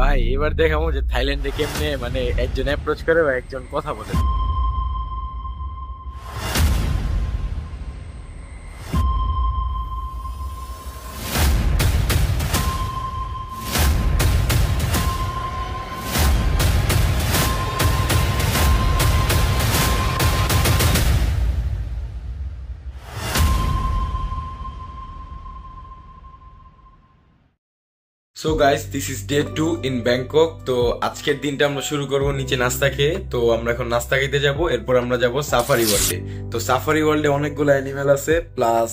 ভাই এবার দেখাবো যে থাইল্যান্ডে কেমনে মানে একজন অ্যাপ্রোচ করে বা একজন কথা বলে। So guys, this is day 2 in Bangkok. তো আজকের দিনটা আমরা শুরু করব নিচে নাস্তা খেয়ে। তো আমরা এখন নাস্তা খেতে যাব, এরপর আমরা যাব সাফারি ওয়ার্ল্ডে। তো সাফারি ওয়ার্ল্ডে অনেকগুলো অ্যানিমেল আছে, প্লাস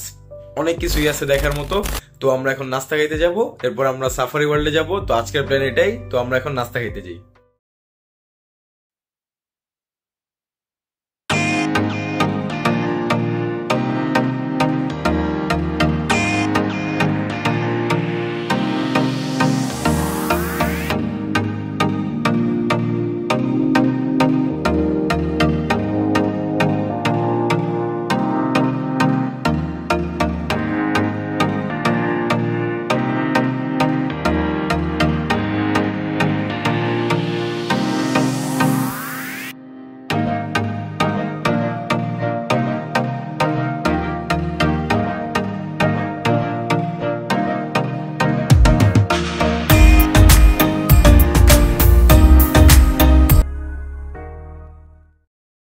অনেক কিছুই আছে দেখার মতো। তো আমরা এখন নাস্তা খাইতে যাব, এরপর আমরা সাফারি ওয়ার্ল্ডে যাব। তো আজকের প্ল্যান এটাই। তো আমরা এখন নাস্তা খাইতে যাই।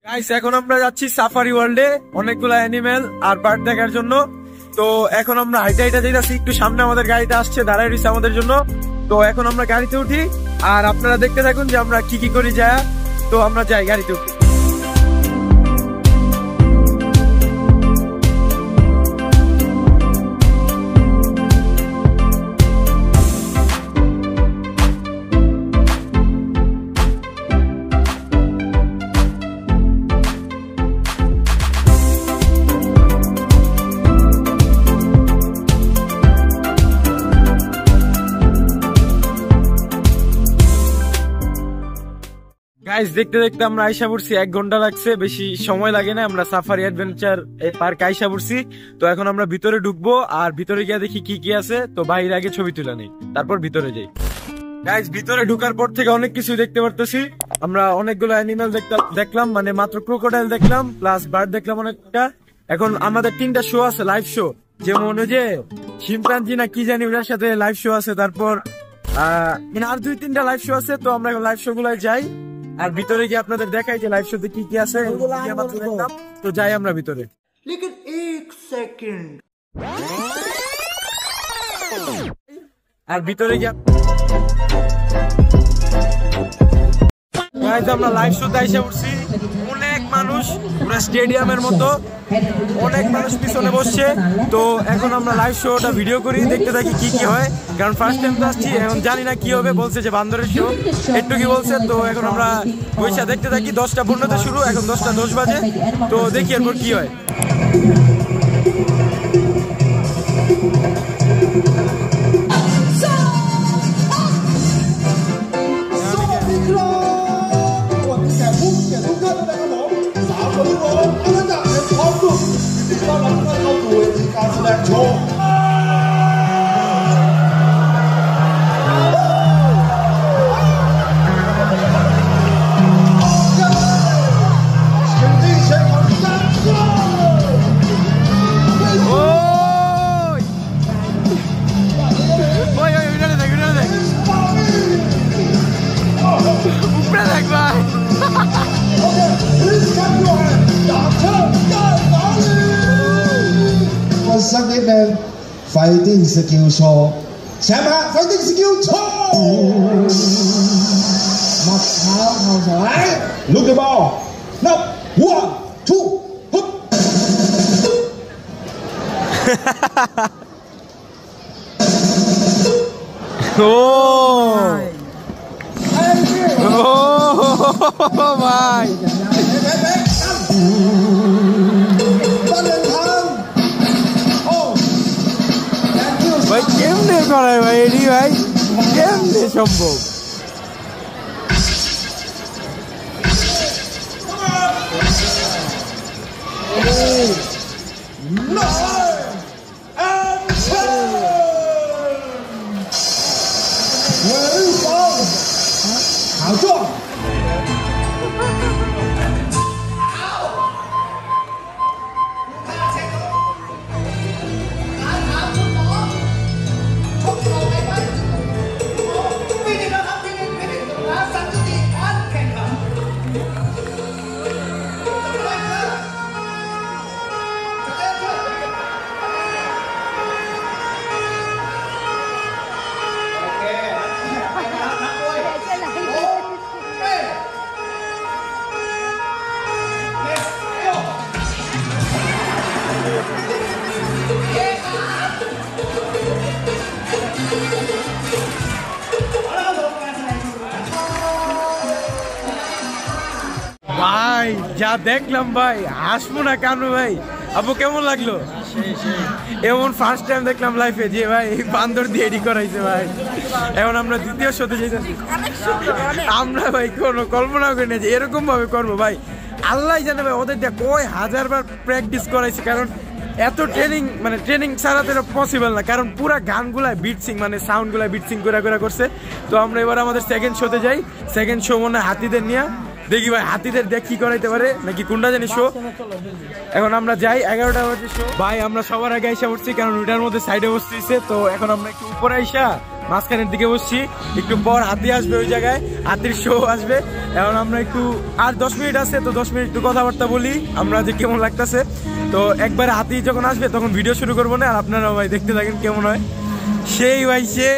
গাইস এখন আমরা যাচ্ছি সাফারি ওয়ার্ল্ডে অনেকগুলো অ্যানিমেল আর বার্ড দেখার জন্য। তো এখন আমরা হাইটা হাইটা যাচ্ছি, একটু সামনে আমাদের গাড়িটা আসছে, দাঁড়ায় রয়েছে আমাদের জন্য। তো এখন আমরা গাড়িতে উঠি আর আপনারা দেখতে থাকুন যে আমরা কি কি করি যায়। তো আমরা যাই গাড়িতে উঠি। গাইস দেখতে দেখতে আমরা আইসা পড়ছি, 1 ঘন্টা লাগছে, বেশি সময় লাগে না। আমরা সাফারি অ্যাডভেঞ্চার পার্ক আইসা পড়ছি। তো এখন আমরা ভিতরে ঢুকবো আর ভিতরে গিয়ে দেখি কি কি আছে। তো বাইরে আগে ছবি তুলে নেই, তারপর ভিতরে যাই। গাইস ভিতরে ঢুকার পর থেকে অনেক কিছু দেখতে পারতেছি। আমরা অনেকগুলো অ্যানিমেল দেখলাম, মানে মাত্র ক্রোকোডাইল দেখলাম, প্লাস বার্ড দেখলাম অনেকটা। এখন আমাদের 3টা শো আছে, লাইভ শো, যেমন ওই যে শিম্পাঞ্জি না কি জানি ওনার সাথে লাইভ শো আছে। তারপর আর 2-3টা লাইভ শো আছে। তো আমরা লাইভ শো গুলাই যাই আর ভিতরে গিয়ে আপনাদের দেখাই যে লাইভ শোতে কি কি আছে। তো যাই আমরা ভিতরে। लेकिन 1 सेकंड আর ভিতরে গিয়ে আমরা লাইভ শোতে এসে উঠছি। অনেক মানুষ, পুরো স্টেডিয়ামের মতো অনেক মানুষ পিছনে বসছে। তো এখন আমরা লাইভ শোটা ভিডিও করি, দেখতে থাকি কি কি হয়, কারণ ফার্স্ট টাইম তো আসছি, এখন জানি না কি হবে। বলছে যে বান্দরের শো একটু কি বলছে। তো এখন আমরা পয়সা দেখতে থাকি। 10টা 15তে শুরু, এখন 10টা 10 বাজে। তো দেখি এরপর কি হয়। Fighting skill show， 前排 fighting skill show， mặc áo hào sải，look the ball， now 1 2 hook， oh my ভাই কেমনে করায় ভাই এডি ভাই, কেমনে সম্ভব? 好撞。ভাই যা দেখলাম ভাই হাসবো না কানু ভাই। আপু কেমন লাগলো? এমন ফার্স্ট টাইম দেখলাম লাইফে যে ভাই বান্দর দিয়ে এডি করাইছে ভাই। এখন আমরা দ্বিতীয় শোতে যাইতেছি। আমরা ভাই কোনো কল্পনা করি না যে এরকম ভাবে করবো ভাই। আল্লাহ জানে ভাই ওদের দিয়ে কয় হাজারবার প্র্যাকটিস করাইছে, কারণ এত ট্রেনিং মানে ট্রেনিং ছাড়া তো এটা পসিবল না, কারণ পুরা গানগুলা বিটসিং মানে সাউন্ডগুলা বিটসিং করে করছে। তো আমরা এবার আমাদের সেকেন্ড শোতে যাই। সেকেন্ড শো মনে হয় হাতিদের নিয়ে, দেখি ভাই হাতিদের দেখ কি করাইতে পারে নাকি কোনটা জানি শো। এখন আমরা যাই 11টা বাজে শো ভাই। আমরা সবার আগে আইসা উঠছি কারণ ওইটার মধ্যে সাইডে বসতেছে। তো এখন আমরা একটু উপরে আইসা মাঝখানের দিকে বসছি। একটু পর হাতি আসবে, ওই জায়গায় হাতির শো আসবে। এখন আমরা একটু আর 10 মিনিট আছে, তো 10 মিনিট একটু কথাবার্তা বলি আমরা যে কেমন লাগতেছে। তো একবার হাতি যখন আসবে তখন ভিডিও শুরু করবো না, আর আপনারা ভাই দেখতে থাকেন কেমন হয়। সেই ভাই সে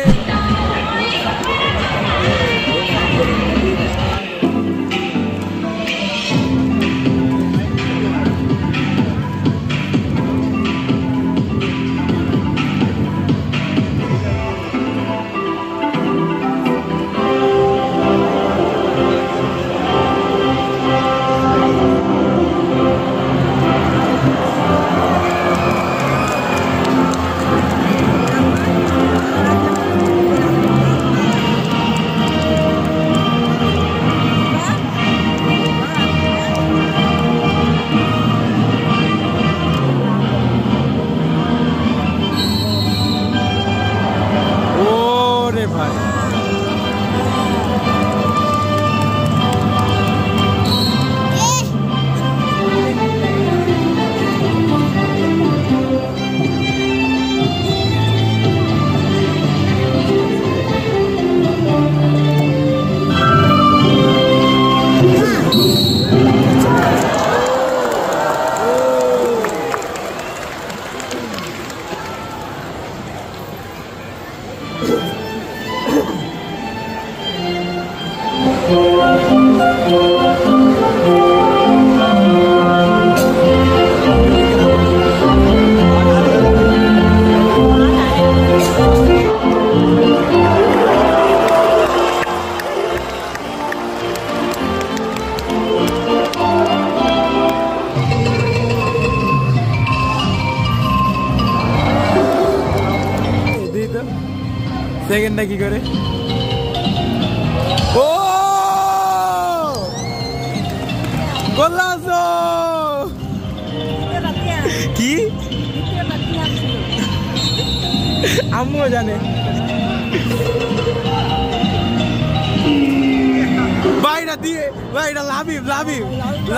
সেকেন্ডটা কি করে ও গোল্লাস কি আম্মু জানে ভাইরা দিয়ে ভাইরা লাভিব লাভিব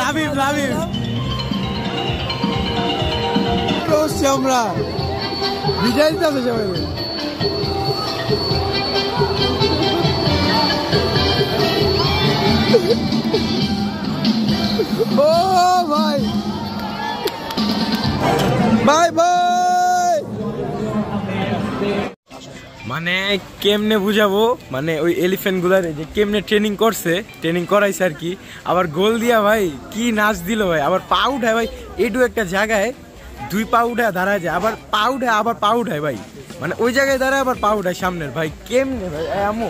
লাভিব লাভিব আমরা বিজয় দিতে হবে সবাই। ও ভাই বাই বাই। মানে কেমনে বুঝাবো, মানে ওই এলিফ্যান্ট গুলার যে কেমনে ট্রেনিং করছে, ট্রেনিং করাইছে আর কি। আবার গোল দিয়া ভাই কি নাচ দিল ভাই। আবার পা উঠায় ভাই, এইটু একটা জায়গায় 2 পা উঠায় দাঁড়ায় যায়, আবার পা উঠায় আবার পা উঠায় ভাই। মানে ওই জায়গায় দাঁড়ায় আবার পা উঠায় সামনের ভাই। কেমনে ভাই আমো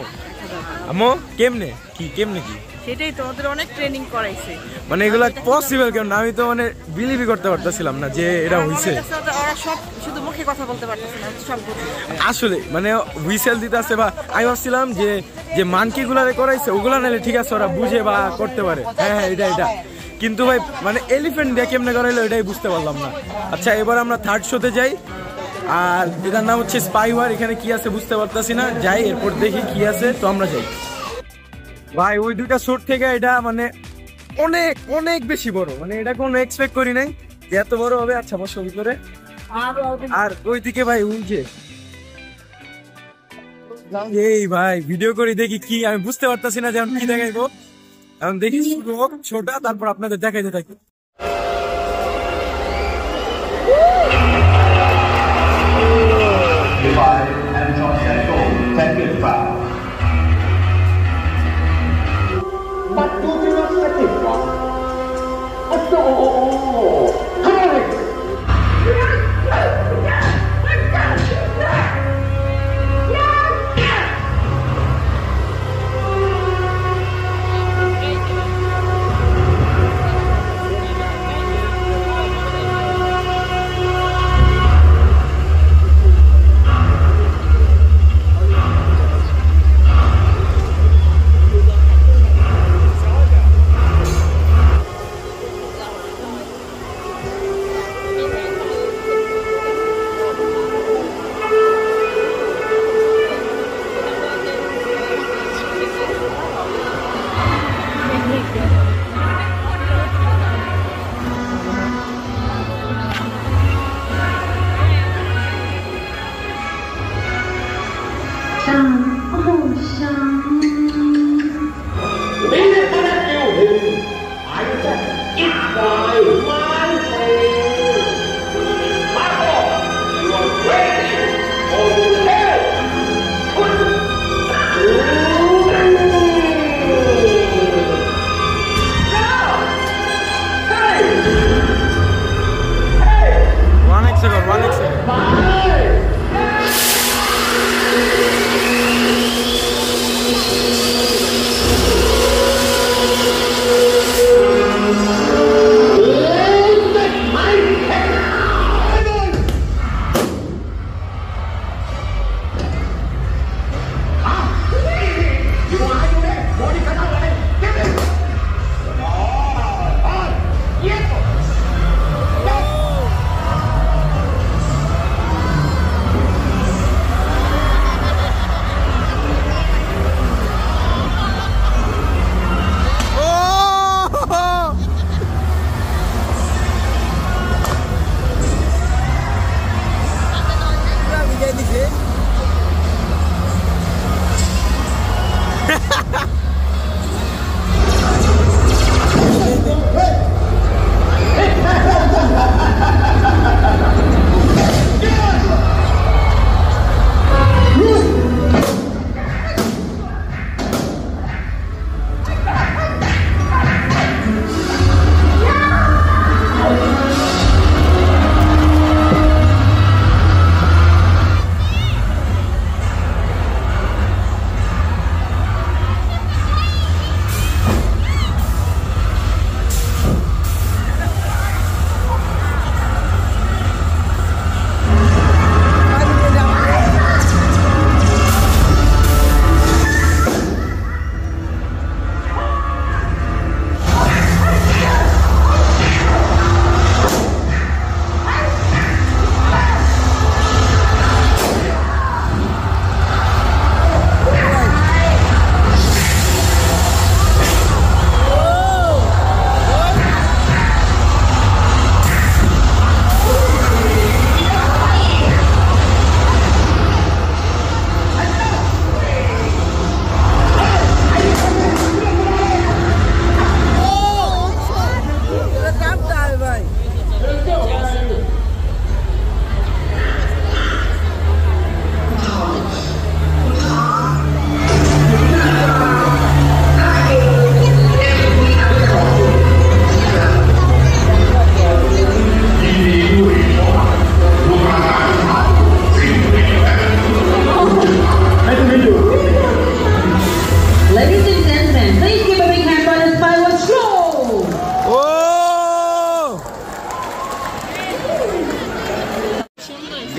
আমো কেমনে কি কেমনে কি সেটাই তো ওদের অনেক ট্রেনিং করাইছে। মানে এগুলা পসিবল কেন? আমি তো মানে বিলিভই করতে পারতেছিলাম না যে এটা হইছে। ওরা সব শুধু মুখে কথা বলতে পারতেছে না, সব আসলে মানে হুইসেল দিতে আছে। বা আমি ভাবছিলাম যে যে মানকি গুলারে করাইছে ওগুলা নাহলে ঠিক আছে ওরা বুঝে বা করতে পারে, হ্যাঁ হ্যাঁ এটা এটা। কিন্তু ভাই মানে এলিফ্যান্ট দিয়ে কেমনে করাইলো এটাই বুঝতে পারলাম না। আচ্ছা এবার আমরা থার্ড শোতে যাই, আর এটার নাম হচ্ছে স্পাই ওয়ার। এখানে কি আছে বুঝতে পারতেছি না, যাই এরপর দেখি কি আছে। তো আমরা যাই। ভাই ওই দুইটা শট থেকে এটা মানে অনেক অনেক বেশি বড়, মানে এটা কোনো এক্সপেক্ট করি নাই যে এত বড় হবে। আচ্ছা বসো ভিতরে। আর ওইদিকে ভাই ওই যে এই ভাই ভিডিও করি দেখি কি, আমি বুঝতে পারতাছি না যে আমি কি দেখাইবো। এখন দেখি শুরু হোক ছোটা, তারপর আপনাদের দেখাইতে থাকি। But you do not satisfy. Oh, correct.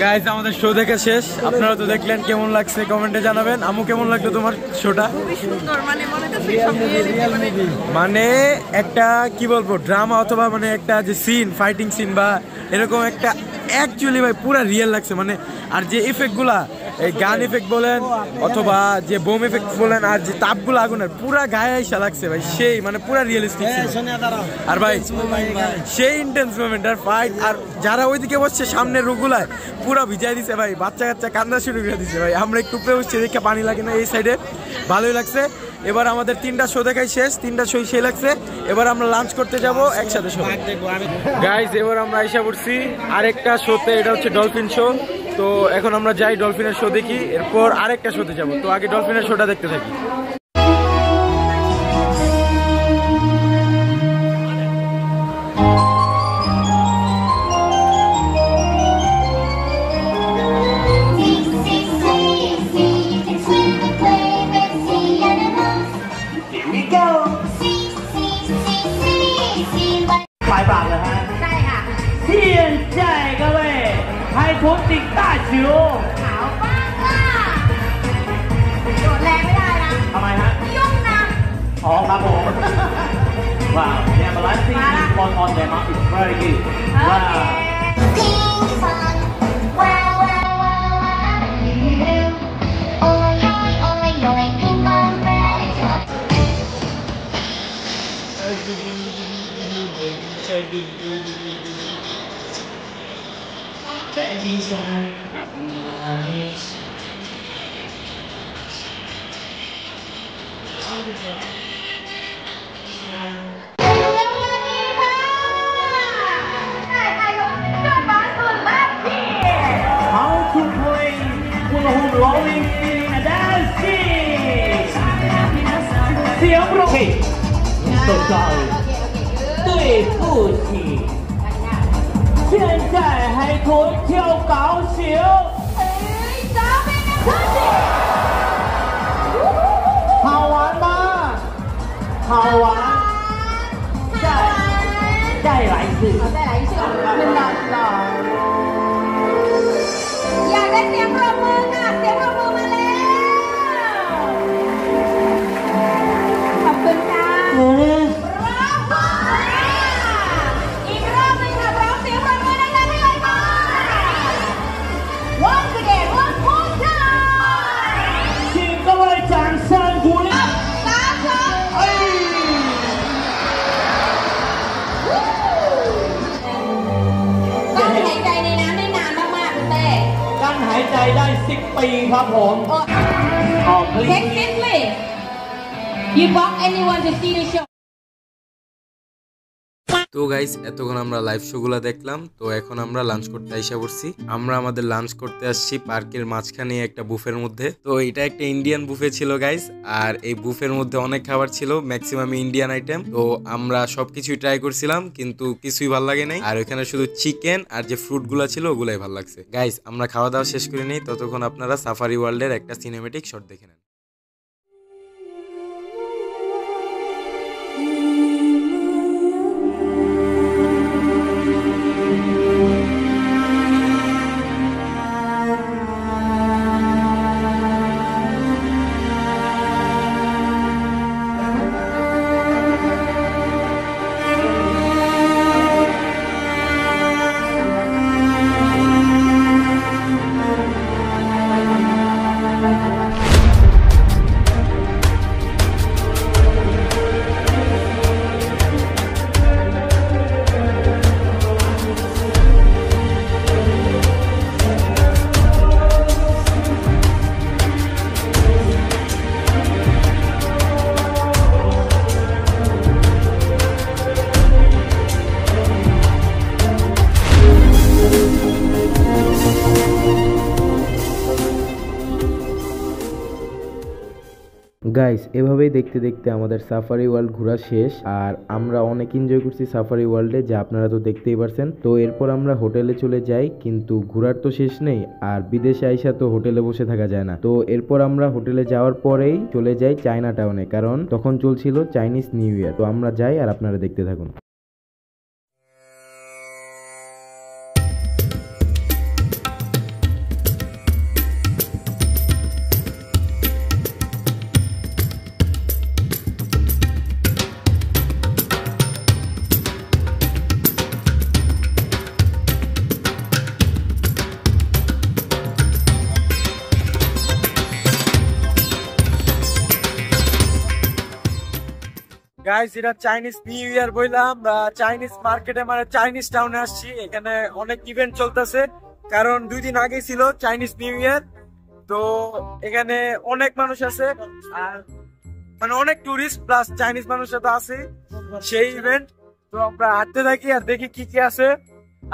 Guys আমাদের শো দেখা শেষ, আপনারা তো দেখলেন, কেমন লাগছে কমেন্টে জানাবেন। আমু কেমন লাগলো তোমার শোটা? খুবই সুন্দর, মানে মনে হচ্ছে সব মিলিয়ে মানে একটা কি বলবো ড্রামা অথবা মানে একটা যে সিন, ফাইটিং সিন বা এরকম একটা অ্যাকচুয়ালি ভাই পুরা রিয়েল লাগছে মানে। আর যে ইফেক্ট গুলা এই গান ইফেক্ট বলেন অথবা যে বোম এফেক্ট বলেন আর যে তাপগুলো আগুনের পুরা গায়ে আইসা লাগছে ভাই, সেই মানে পুরা রিয়েলিস্টিক ছিল। আর ভাই সেই ইন্টেন্স মোমেন্ট আর ফাইট, আর যারা ওইদিকে বসছে সামনের রোগুলায় পুরা ভিজাই দিছে ভাই, বাচ্চা কাচ্চা কান্দা শুরু করে দিছে ভাই। আমরা একটু উপরে বসছি দেখে পানি লাগে না এই সাইডে, ভালোই লাগছে। এবার আমাদের 3টা শো দেখাই শেষ, 3টা শো সেই লাগছে। এবার আমরা লাঞ্চ করতে যাব একসাথে সবাই। গাইজ এবার আমরা আইসা পড়ছি আরেকটা শোতে, এটা হচ্ছে ডলফিন শো। তো এখন আমরা যাই ডলফিনের শো দেখি, এরপর আরেকটা শোতে যাব। তো আগে ডলফিনের শোটা দেখতে থাকি। Wow, yeah, but I think this one on them is very good. Wow. How to play hula hoop rolling spinning and dancing. เสียงปรบมือ So sorry. 对不起。现在还可以跳高球。好玩吗？好玩。再来一次。再来一次，真的是哦。อยากได้เสียงปรบมือค่ะเสียงปรบมือมาแล้วขอบคุณค่ะบราโวอีกรอบหนึงค่ะร้องเสียงปรบมือดังๆให้เลยค่ะ Once again one more time 请各位掌声鼓励。กั้นหายใจในน้ำได้นานมากๆคุณเต้ กั้นหายใจได้10 ปีครับผมออกคลิป Take this list You want anyone to see the show তো guys এতক্ষণ আমরা live show গুলা দেখলাম, তো এখন আমরা lunch করতে আইসা পড়ছি। আমরা আমাদের লাঞ্চ করতে আসছি পার্কের মাঝখানে একটা বুফের মধ্যে। তো এটা একটা ইন্ডিয়ান বুফে ছিল গাইস, আর এই বুফের মধ্যে অনেক খাবার ছিল, ম্যাক্সিমাম ইন্ডিয়ান আইটেম। তো আমরা সবকিছুই ট্রাই করছিলাম কিন্তু কিছুই ভালো লাগে নাই, আর ওখানে শুধু চিকেন আর যে ফ্রুট গুলা ছিল ওগুলাই ভালো লাগছে। গাইস আমরা খাওয়া দাওয়া শেষ করে নিই, ততক্ষণ আপনারা সাফারি ওয়ার্ল্ডের একটা সিনেমেটিক শট দেখে নেন। গাইস এভাবেই দেখতে দেখতে আমাদের সাফারি ওয়ার্ল্ড ঘোরা শেষ, আর আমরা অনেক এনজয় করছি সাফারি ওয়ার্ল্ডে, যা আপনারা তো দেখতেই পারছেন। তো এরপর আমরা হোটেলে চলে যাই, কিন্তু ঘোরার তো শেষ নেই, আর বিদেশে আইসা তো হোটেলে বসে থাকা যায় না। তো এরপর আমরা হোটেলে যাওয়ার পরেই চলে যাই চায়না টাউনে, কারণ তখন চলছিল চাইনিজ নিউ ইয়ার। তো আমরা যাই আর আপনারা দেখতে থাকুন। গাইস এটা চাইনিজ নিউ ইয়ার বইলাম, আমরা চাইনিজ মার্কেটে মানে চাইনিজ টাউনে আসছি। এখানে অনেক ইভেন্ট চলতেছে, কারণ 2 দিন আগে ছিল চাইনিজ নিউ ইয়ার। তো এখানে অনেক মানুষ আছে, আর মানে অনেক টুরিস্ট প্লাস চাইনিজ মানুষরা তো আছে সেই ইভেন্ট। তো আমরা হাঁটতে থাকি আর দেখি কি কি আছে,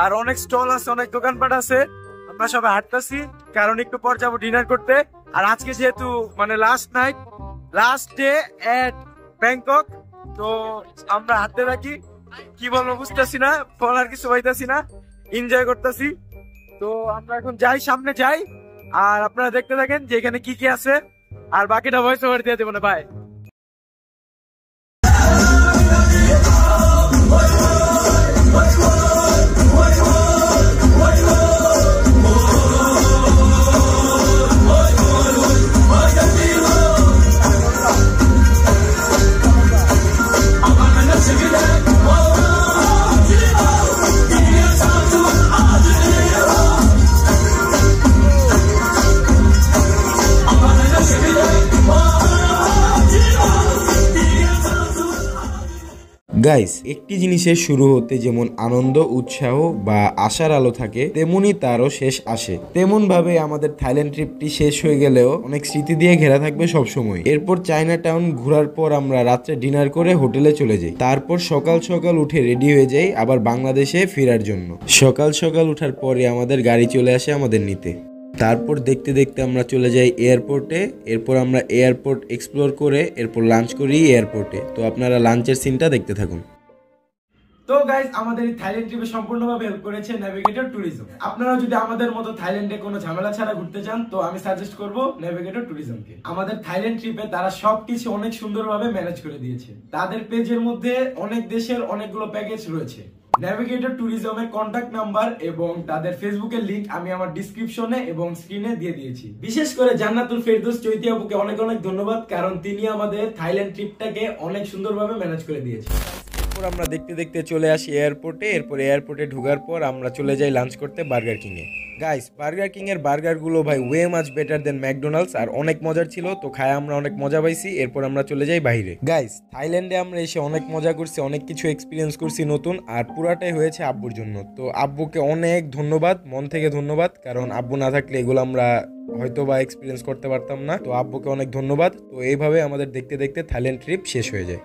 আর অনেক স্টল আছে, অনেক দোকানপাট আছে। আমরা সবাই হাঁটতেছি কারণ একটু পর যাবো ডিনার করতে। আর আজকে যেহেতু মানে last night, last day at Bangkok, তো আমরা হাঁটতে থাকি। কি বলবো বুঝতেছি না, বলার কিছু পাইতেছি না, এনজয় করতেছি। তো আমরা এখন যাই, সামনে যাই, আর আপনারা দেখতে থাকেন যে এখানে কি কি আছে, আর বাকিটা ভয়েস ওভার দিয়ে দেবো না ভাই। গাইস, একটি জিনিসের শুরু হতে যেমন আনন্দ, উৎসাহ বা আশার আলো থাকে, তেমনি তারও শেষ আসে। তেমন ভাবে আমাদের থাইল্যান্ড ট্রিপটি শেষ হয়ে গেলেও অনেক স্মৃতি দিয়ে ঘেরা থাকবে সবসময়। এরপর চায়না টাউন ঘোরার পর আমরা রাত্রে ডিনার করে হোটেলে চলে যাই। তারপর সকাল সকাল উঠে রেডি হয়ে যাই আবার বাংলাদেশে ফেরার জন্য। সকাল সকাল উঠার পরে আমাদের গাড়ি চলে আসে আমাদের নিতে। তারপর দেখতে দেখতে আমরা চলে যাই এয়ারপোর্টে। এরপর আমরা এয়ারপোর্ট এক্সপ্লোর করে এরপর লাঞ্চ করি এয়ারপোর্টে। তো আপনারা লাঞ্চের সিনটা দেখতে থাকুন। তো গাইস, আমাদের এই থাইল্যান্ড ট্রিপে সম্পূর্ণভাবে হেল্প করেছে নেভিগেটর ট্যুরিজম। আপনারা যদি আমাদের মতো থাইল্যান্ডে কোনো ঝামেলা ছাড়া ঘুরতে চান, তো আমি সাজেস্ট করব নেভিগেটর ট্যুরিজমকে। আমাদের থাইল্যান্ড ট্রিপে তারা সবকিছু অনেক সুন্দরভাবে ম্যানেজ করে দিয়েছে। তাদের পেজের মধ্যে অনেক দেশের অনেকগুলো প্যাকেজ রয়েছে। নেভিগেটর ট্যুরিজমের কন্টাক্ট নাম্বার এবং তাদের ফেসবুকের লিংক আমি আমার ডিসক্রিপশনে এবং স্ক্রিনে দিয়ে দিয়েছি। বিশেষ করে জান্নাতুল ফেরদৌস চৈতি আপুকে অনেক অনেক ধন্যবাদ, কারণ তিনি আমাদের থাইল্যান্ড ট্রিপটাকে অনেক সুন্দরভাবে ম্যানেজ করে দিয়েছে। এরপর আমরা দেখতে দেখতে চলে আসি এয়ারপোর্টে। এরপর এয়ারপোর্টে ঢোকার পর আমরা চলে যাই লাঞ্চ করতে বার্গার কিংয়ে। গাইস, বার্গার কিং এর বার্গারগুলো ভাই way much better than McDonald's, আর অনেক মজার ছিল। তো খায় আমরা অনেক মজা পাইছি। এরপর আমরা চলে যাই বাইরে। গাইস, থাইল্যান্ডে আমরা এসে অনেক মজা করছি, অনেক কিছু এক্সপিরিয়েন্স করছি নতুন, আর পুরাটাই হয়েছে আব্বুর জন্য। তো আব্বুকে অনেক ধন্যবাদ, মন থেকে ধন্যবাদ, কারণ আব্বু না থাকলে এগুলো আমরা হয়তো বা এক্সপিরিয়েন্স করতে পারতাম না। তো আব্বুকে অনেক ধন্যবাদ। তো এইভাবে আমাদের দেখতে দেখতে থাইল্যান্ড ট্রিপ শেষ হয়ে যায়।